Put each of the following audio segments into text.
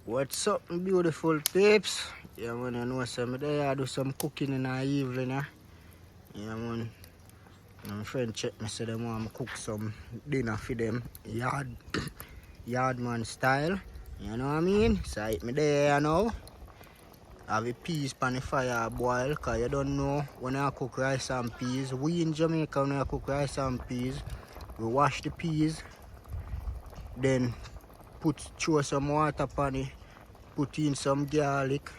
What's up, my beautiful peeps? Yeah, man, you know, some day I do some cooking in the evening. Yeah, man. My friend check me, say they want me cook some dinner for them, yard man style. You know what I mean? So I eat me there, you know. Have a peas pan the fire boil, cause you don't know when I cook rice and peas. We in Jamaica, when I cook rice and peas, we wash the peas, then throw some water pan it, put in some garlic,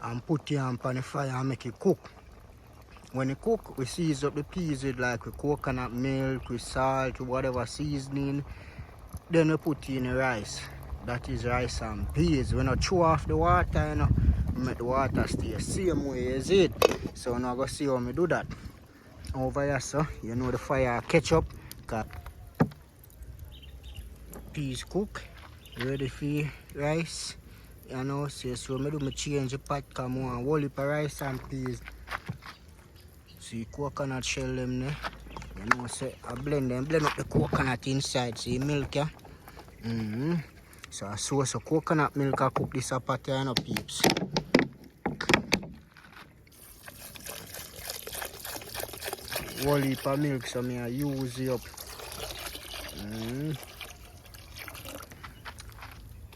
and put it on the fire and make it cook. When it cook, we season up the peas with like with coconut milk, with salt, whatever seasoning. Then we put in the rice. That is rice and peas. We not throw off the water, you know. We make the water stay same way as it. So now go see how we do that. Over here, so you know the fire catch up. Cause peas cook. Ready for rice. You know, so I do change the pot, come on, whole heap of rice and peas. See coconut shell them there. You know, so I blend up the coconut inside, see milk, yeah? So I source of coconut milk, I cook this pot here, you know, peeps. Whole heap of milk, so I use it up.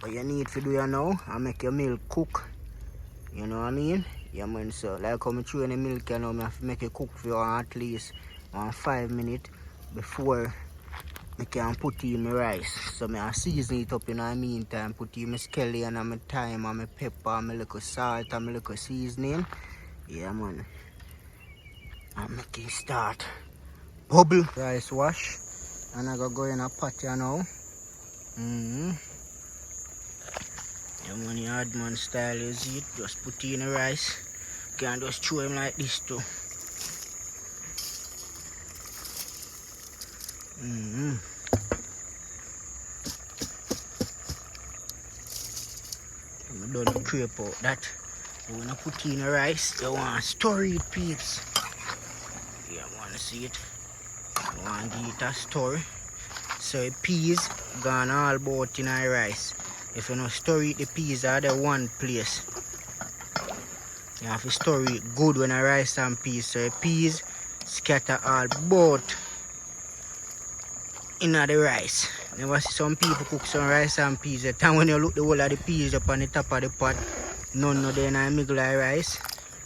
What you need to do you know, I make your milk cook. You know what I mean? Yeah, man, so like how I throw in the milk, you know, I have to make it cook for at least 5 minutes before I can put in my rice. So I season it up in the meantime, put in my scallion and my thyme and my pepper and my little salt and my little seasoning. Yeah, man. And make it start bubble. Rice wash. And I go in a pot here now. Yeah, man, yard man style is it. Just put in the rice. You can just throw him like this too. I'm done crepe out that. You wanna put in the rice, you want to stir it, peeps. Yeah, I wanna see it. You want to give it a stir. So the peas gone all about in the rice. If you don't stir it, the peas are the one place. You have to stir it good when the rice and peas. So the peas scatter all about in the rice. Never see some people cook some rice and peas. The time when you look the whole of the peas up on the top of the pot, none of them are middle of rice.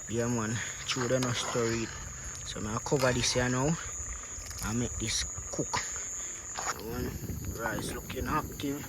Yeah, man, through the no stir it. So I'm going to cover this here now and make this cook. Rice looking active.